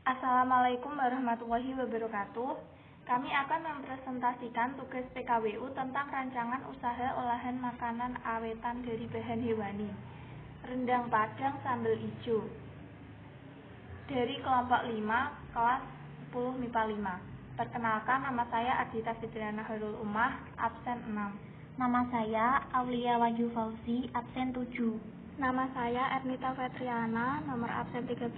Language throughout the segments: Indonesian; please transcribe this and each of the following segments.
Assalamualaikum warahmatullahi wabarakatuh. Kami akan mempresentasikan tugas PKWU tentang rancangan usaha olahan makanan awetan dari bahan hewani. Rendang Padang sambal ijo. Dari kelompok 5, kelas 10 MIPA 5. Perkenalkan, nama saya Ardita Fitriana Hairul Ummah, absen 6. Nama saya Aulia Wahyu Fauzi, absen 7. Nama saya Ernita Fetriana, nomor absen 13.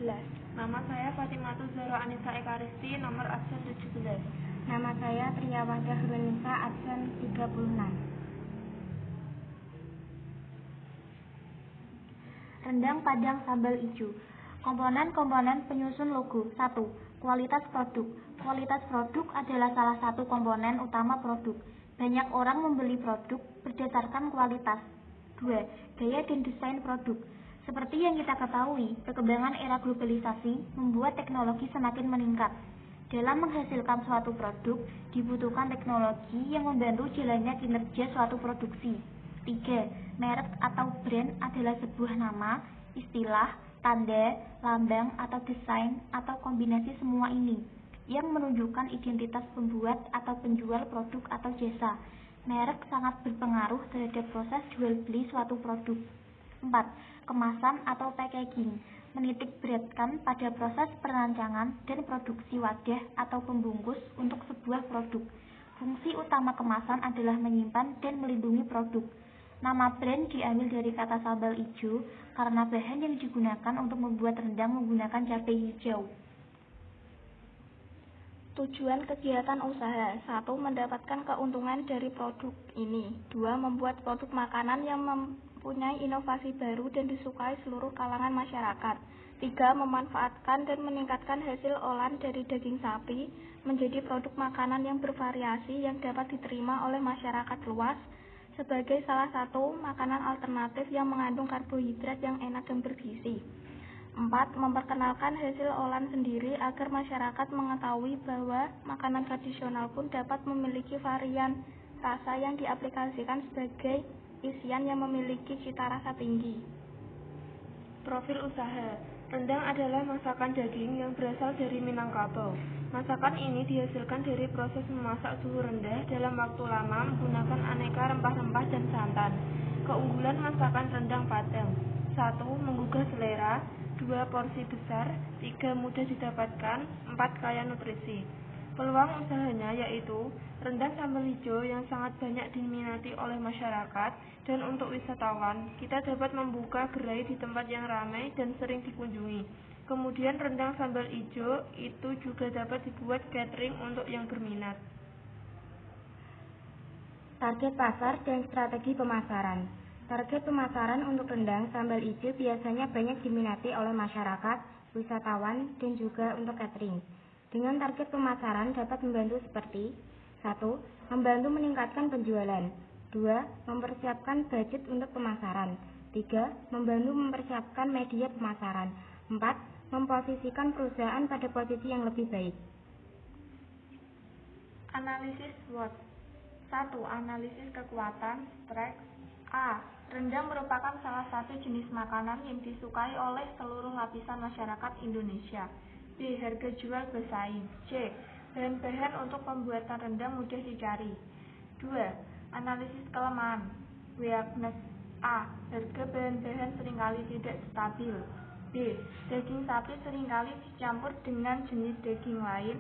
Nama saya Fatimatu Zahra Anissa Ekaristi, nomor absen 17. Nama saya Triyawahda Hurunisa, absen 36. Rendang Padang sambal ijo. Komponen-komponen penyusun logo. 1. Kualitas produk. Kualitas produk adalah salah satu komponen utama produk. Banyak orang membeli produk berdasarkan kualitas. 2. Gaya dan desain produk. Seperti yang kita ketahui, perkembangan era globalisasi membuat teknologi semakin meningkat. Dalam menghasilkan suatu produk, dibutuhkan teknologi yang membantu jalannya kinerja suatu produksi. 3. Merek atau brand adalah sebuah nama, istilah, tanda, lambang, atau desain, atau kombinasi semua ini yang menunjukkan identitas pembuat atau penjual produk atau jasa. Merek sangat berpengaruh terhadap proses jual beli suatu produk. 4. Kemasan atau packaging menitik beratkan pada proses perancangan dan produksi wadah atau pembungkus untuk sebuah produk. Fungsi utama kemasan adalah menyimpan dan melindungi produk. Nama brand diambil dari kata sambal ijo karena bahan yang digunakan untuk membuat rendang menggunakan cabai hijau. Tujuan kegiatan usaha. 1. Mendapatkan keuntungan dari produk ini. 2. Membuat produk makanan yang mempunyai inovasi baru dan disukai seluruh kalangan masyarakat. 3. Memanfaatkan dan meningkatkan hasil olahan dari daging sapi menjadi produk makanan yang bervariasi yang dapat diterima oleh masyarakat luas sebagai salah satu makanan alternatif yang mengandung karbohidrat yang enak dan bergizi. 4. Memperkenalkan hasil olahan sendiri agar masyarakat mengetahui bahwa makanan tradisional pun dapat memiliki varian rasa yang diaplikasikan sebagai isian yang memiliki cita rasa tinggi. Profil usaha. Rendang adalah masakan daging yang berasal dari Minangkabau. Masakan ini dihasilkan dari proses memasak suhu rendah dalam waktu lama menggunakan aneka rempah-rempah dan santan. Keunggulan masakan rendang Padang: 1. Menggugah selera. 2. Porsi besar. 3. Mudah didapatkan. 4. Kaya nutrisi. Peluang usahanya yaitu rendang sambal hijau yang sangat banyak diminati oleh masyarakat, dan untuk wisatawan, kita dapat membuka gerai di tempat yang ramai dan sering dikunjungi. Kemudian rendang sambal hijau itu juga dapat dibuat catering untuk yang berminat. Target pasar dan strategi pemasaran. Target pemasaran untuk rendang sambal ijo biasanya banyak diminati oleh masyarakat, wisatawan, dan juga untuk catering. Dengan target pemasaran dapat membantu seperti: 1. Membantu meningkatkan penjualan. 2. Mempersiapkan budget untuk pemasaran. 3. Membantu mempersiapkan media pemasaran. 4. Memposisikan perusahaan pada posisi yang lebih baik. Analisis SWOT. 1. Analisis kekuatan, strength. A. Rendang merupakan salah satu jenis makanan yang disukai oleh seluruh lapisan masyarakat Indonesia. B. Harga jual bersaing. C. Bahan-bahan untuk pembuatan rendang mudah dicari. 2. Analisis kelemahan, weakness. A. Harga bahan-bahan seringkali tidak stabil. B. Daging sapi seringkali dicampur dengan jenis daging lain.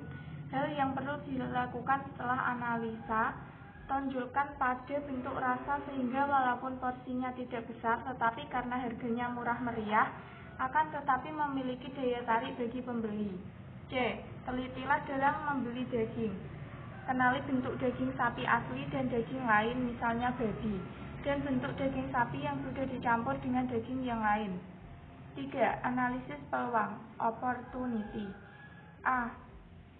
Hal yang perlu dilakukan setelah analisa: tonjolkan pada bentuk rasa sehingga walaupun porsinya tidak besar tetapi karena harganya murah meriah akan tetapi memiliki daya tarik bagi pembeli. C. Telitilah dalam membeli daging. Kenali bentuk daging sapi asli dan daging lain, misalnya babi, dan bentuk daging sapi yang sudah dicampur dengan daging yang lain. 3. Analisis peluang, opportunity. A.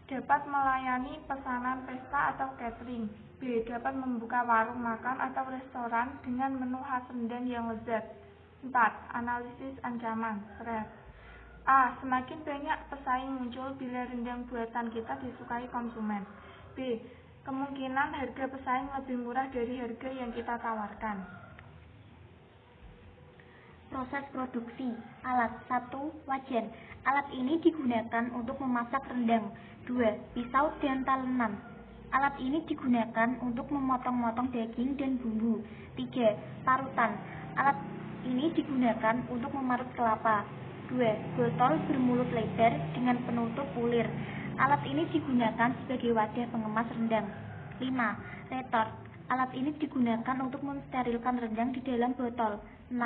Dapat melayani pesanan pesta atau catering. B. Dapat membuka warung makan atau restoran dengan menu khas rendang yang lezat. 4. Analisis ancaman, threat. A. Semakin banyak pesaing muncul bila rendang buatan kita disukai konsumen. B. Kemungkinan harga pesaing lebih murah dari harga yang kita tawarkan. Proses produksi. Alat. 1. Wajan. Alat ini digunakan untuk memasak rendang. 2. Pisau dan talenan. Alat ini digunakan untuk memotong-motong daging dan bumbu. 3. Parutan. Alat ini digunakan untuk memarut kelapa. 2. Botol bermulut lebar dengan penutup bulir. Alat ini digunakan sebagai wadah pengemas rendang. 5. Retort. Alat ini digunakan untuk mensterilkan rendang di dalam botol. 6.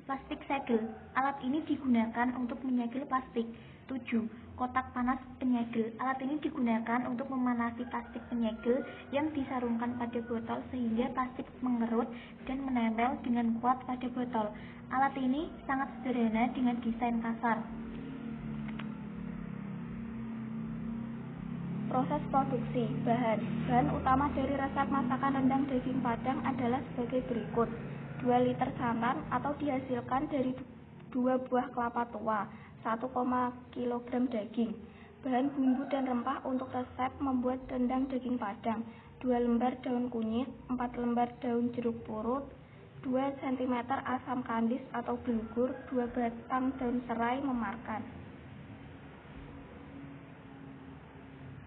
Plastik segel. Alat ini digunakan untuk menyegel plastik. 7. Kotak panas penyegel. Alat ini digunakan untuk memanasi plastik penyegel yang disarungkan pada botol sehingga plastik mengerut dan menempel dengan kuat pada botol. Alat ini sangat sederhana dengan desain kasar. Proses produksi. Bahan utama dari resep masakan rendang daging Padang adalah sebagai berikut. 2 liter santan atau dihasilkan dari 2 buah kelapa tua, 1, kg daging. Bahan bumbu dan rempah untuk resep membuat rendang daging Padang: 2 lembar daun kunyit, 4 lembar daun jeruk purut, 2 cm asam kandis atau blugur, 2 batang daun serai memarkan.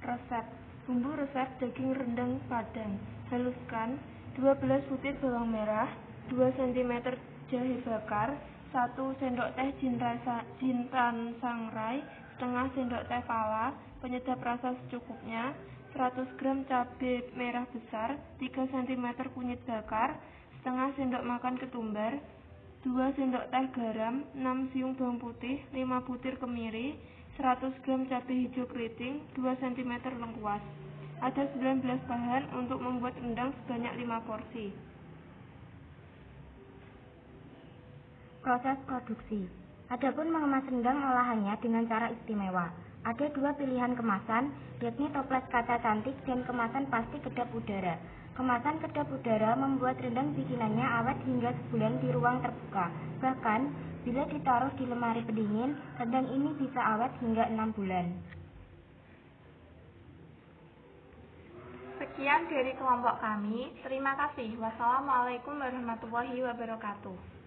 Resep. Bumbu resep daging rendang Padang. Haluskan 12 butir bawang merah, 2 cm jahe bakar, 1 sendok teh jintan sangrai, setengah sendok teh pala, penyedap rasa secukupnya, 100 gram cabai merah besar, 3 cm kunyit bakar, setengah sendok makan ketumbar, 2 sendok teh garam, 6 siung bawang putih, 5 butir kemiri, 100 gram cabai hijau keriting, 2 cm lengkuas. Ada 19 bahan untuk membuat rendang sebanyak 5 porsi. Proses produksi. Adapun mengemas rendang olahannya dengan cara istimewa. Ada 2 pilihan kemasan, yakni toples kaca cantik dan kemasan plastik kedap udara. Kemasan kedap udara membuat rendang bikinannya awet hingga sebulan di ruang terbuka. Bahkan, bila ditaruh di lemari pendingin, rendang ini bisa awet hingga 6 bulan. Sekian dari kelompok kami. Terima kasih. Wassalamualaikum warahmatullahi wabarakatuh.